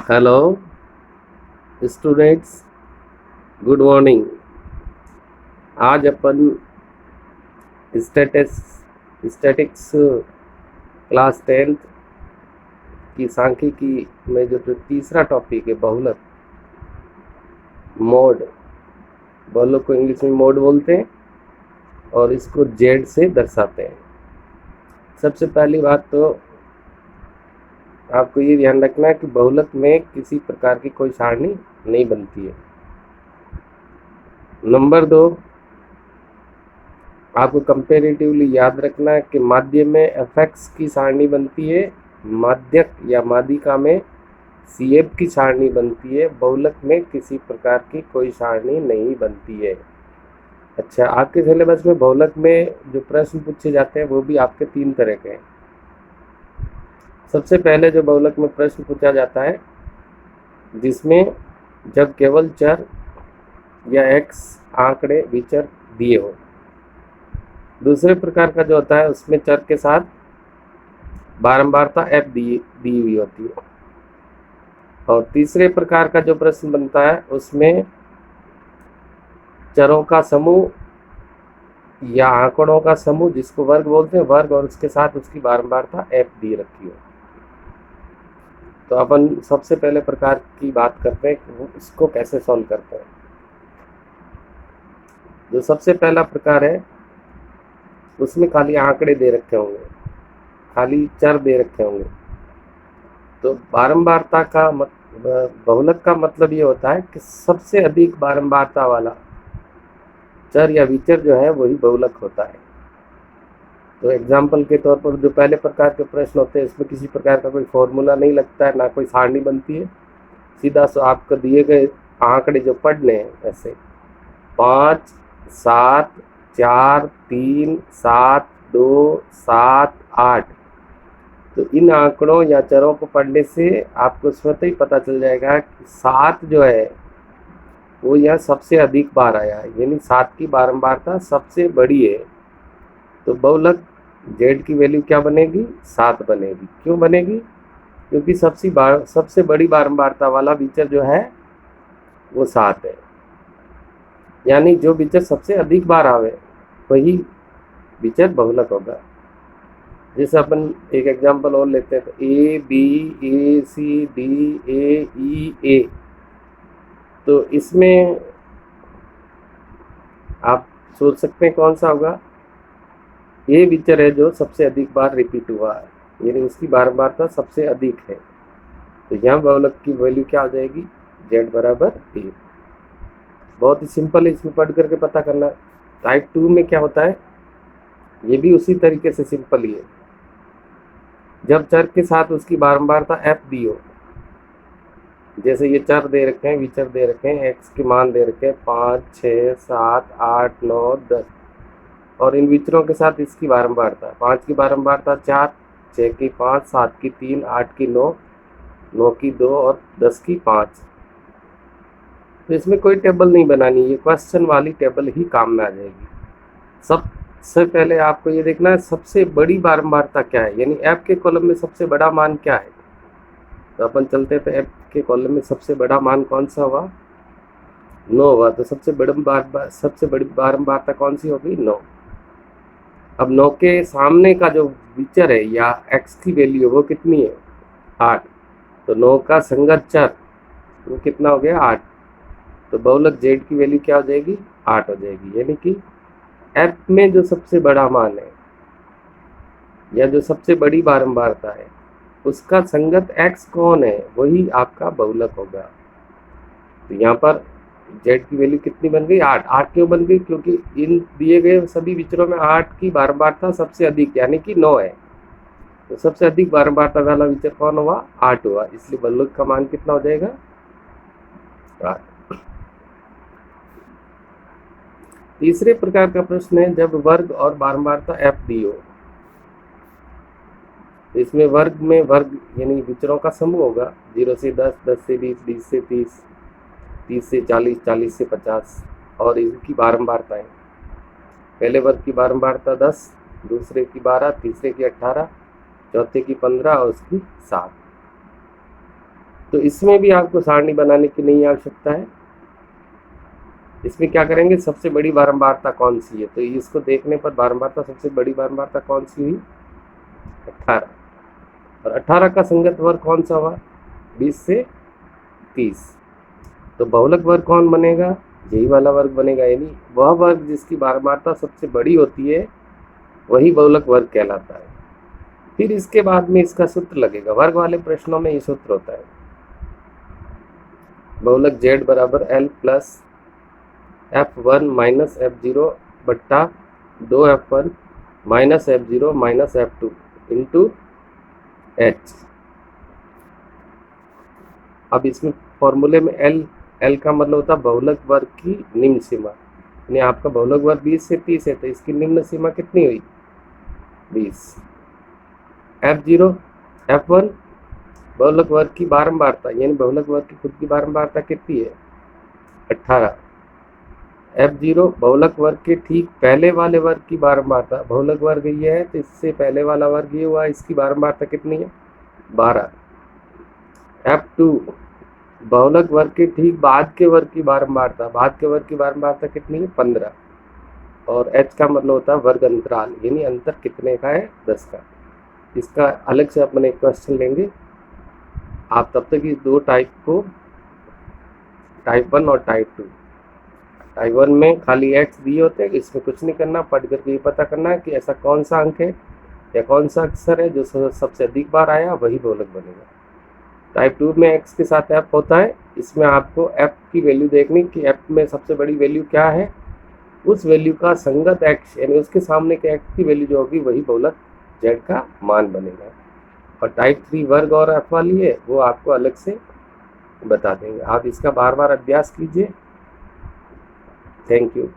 Hello students, good morning. आज अपन statics class 10th की सांख्यिकी में जो तीसरा टॉपिक है बहुलक, मोड। बहुलक को इंग्लिश में मोड बोलते हैं और इसको जेड से दर्शाते हैं। सबसे पहली बात तो आपको ये ध्यान रखना है कि बहुलक में किसी प्रकार की कोई सारणी नहीं बनती है। नंबर 2, आपको कंपेरेटिवली याद रखना है कि माध्य में एफ की सारणी बनती है, माध्यक या माध्यिका में CF की सारणी बनती है। बहुलक में किसी प्रकार की कोई सारणी नहीं बनती है। अच्छा, आपके सिलेबस में बहुलक में जो प्रश्न पूछे जाते हैं वो भी आपके 3 तरह के हैं। सबसे पहले जो बहुलक में प्रश्न पूछा जाता है जिसमें जब केवल चर या x आंकड़े विचर दिए हो। दूसरे प्रकार का जो होता है उसमें चर के साथ बारंबारता f दी हुई होती है। और तीसरे प्रकार का जो प्रश्न बनता है उसमें चरों का समूह या आंकड़ों का समूह जिसको वर्ग बोलते हैं, वर्ग और उसके साथ उसकी बारंबारता f दी रखी हो। तो अपन सबसे पहले प्रकार की बात करते हैं कि वो इसको कैसे सॉल्व करते हैं। जो सबसे पहला प्रकार है उसमें खाली आंकड़े दे रखे होंगे, खाली चर दे रखे होंगे। तो बारंबारता का बहुलक का मतलब ये होता है कि सबसे अधिक बारंबारता वाला चर या विचर जो है वही बहुलक होता है। तो एग्जाम्पल के तौर पर जो पहले प्रकार के प्रश्न होते हैं इसमें किसी प्रकार का कोई फॉर्मूला नहीं लगता है, ना कोई सारणी बनती है। सीधा सो आपको दिए गए आंकड़े जो पढ़ने हैं, ऐसे 5 7 4 3 7 2 7 8, तो इन आंकड़ों या चरों को पढ़ने से आपको स्वतः ही पता चल जाएगा कि 7 जो है वो यह सबसे अधिक बार आया है, यानी 7 की बारंबारता सबसे बड़ी है। तो बहुलक जेड की वैल्यू क्या बनेगी? 7 बनेगी। क्यों बनेगी? क्योंकि सबसे बड़ी बारंबारता वाला विचर जो है वो 7 है। यानी जो विचर सबसे अधिक बार आवे वही विचर बहुलक होगा। जैसे अपन एक एग्जांपल और लेते हैं, तो ABACDAEA, तो इसमें आप सोच सकते हैं कौन सा होगा। ये विचर है जो सबसे अधिक बार रिपीट हुआ है, यानी उसकी बारंबारता सबसे अधिक है। तो यहाँ बहुलक की वैल्यू क्या हो जाएगी? Z बराबर 1। बहुत ही सिंपल है, इसमें पढ़ करके पता करना। टाइप 2 में क्या होता है ये भी उसी तरीके से सिंपल ही है। जब चर के साथ उसकी बारंबारता f दी हो, जैसे ये चर दे रखे हैं, विचर दे रखे हैं, x के मान दे रखे हैं 5 6 7 8 9 10, और इन विचरों के साथ इसकी बारंबारता 5 की बारंबारता 4, 6 की 5, 7 की 3, 8 की 9, 9 की 2 और 10 की 5। तो इसमें कोई टेबल नहीं बनानी, ये क्वेश्चन वाली टेबल ही काम में आ जाएगी। सबसे पहले आपको ये देखना है सबसे बड़ी बारंबारता क्या है, यानी f के कॉलम में सबसे बड़ा मान क्या है। तो अपन चलते हैं, तो f के कॉलम में सबसे बड़ा मान कौन सा हुआ? 9 हुआ। तो सबसे बड़ी बारंबारता कौन सी होगी? 9। अब 9 के सामने का जो विचर है या x की वैल्यू वो कितनी है? 8। तो 9 का संगत चर वो कितना हो गया? 8। तो बहुलक z की वैल्यू क्या हो जाएगी? 8 हो जाएगी। यानी कि f में जो सबसे बड़ा मान है या जो सबसे बड़ी बारंबारता है उसका संगत x कौन है, वही आपका बहुलक होगा। तो यहाँ पर z की वैल्यू कितनी बन गई? 8। 8 क्यों बन गई? क्योंकि इन दिए गए सभी विचरों में 8 की बारंबारता सबसे अधिक यानी कि 9 है। तो सबसे अधिक बारंबारता वाला विचर कौन हुआ? 8 हुआ। इसलिए बहुलक का मान कितना हो जाएगा? 8। तीसरे प्रकार का प्रश्न है जब वर्ग और बारंबारता f दी हो। इसमें वर्ग में वर्ग यानी विचरों का समूह होगा, 0 से 10, 10 से 20, 20 से 30, 30 से 40, 40 से 50, और इनकी बारंबारताएं। पहले वर्ग की बारंबारता 10, दूसरे की 12, तीसरे की 18, चौथे की 15 और उसकी 7। तो इसमें भी आपको सारणी बनाने की नहीं आवश्यकता है। इसमें क्या करेंगे, सबसे बड़ी बारंबारता कौन सी है, तो इसको देखने पर बारंबारता, सबसे बड़ी बारंबारता कौन सी हुई, 18। और 18 का संगत वर्ग कौन सा हुआ, 20 से 30। तो बहुलक वर्ग कौन बनेगा, यही वाला वर्ग बनेगा, यानी वह वर्ग जिसकी बारंबारता सबसे बड़ी होती है वही बहुलक वर्ग कहलाता है। फिर इसके बाद में इसका सूत्र लगेगा, वर्ग वाले प्रश्नों में ये सूत्र होता है, बहुलक z बराबर L plus F1 minus F0 बट्टा 2F1 minus F0 minus F2 into H। अब इसमें फॉर्मूले में L का मतलब होता है बहुलक वर्ग की निम्न सीमा, यानी आपका बहुलक वर्ग 20 से 30 है तो इसकी निम्न सीमा कितनी हुई, 20। F0 F1 बहुलक वर्ग की बारंबारता, यानी बहुलक वर्ग की खुद की बारंबारता कितनी है, 18। F0 बहुलक वर्ग के ठीक पहले वाले वर्ग की बारंबारता, बहुलक वर्ग ये है तो इससे पहले वाला वर्ग ये हुआ, इसकी बारंबारता कितनी है, 12। F2 बहुलक वर्ग के ठीक बाद के वर्ग की बारंबारता, बाद के वर्ग की बारंबारता कितनी है, 15। और H का मतलब होता है वर्ग अंतराल, यानी अंतर कितने का है, 10 का। इसका अलग से अपन एक क्वेश्चन लेंगे। आप तब तक इस दो टाइप को, टाइप 1 और टाइप 2, टाइप 1 में खाली एक्स दिए होते हैं, इसमें कुछ नहीं करना, पढ़ करके ये पता करना है कि ऐसा कौन सा अंक है या कौन सा अक्षर है जो सबसे अधिक बार आया वही बहुलक बनेगा। टाइप 2 में x के साथ f होता है, इसमें आपको f की वैल्यू देखनी कि f में सबसे बड़ी वैल्यू क्या है, उस वैल्यू का संगत x यानी उसके सामने के x की वैल्यू जो होगी वही बहुलक z का मान बनेगा। और टाइप 3 वर्ग और f वाली है वो आपको अलग से बता देंगे। आप इसका बार बार अभ्यास कीजिए। Thank you.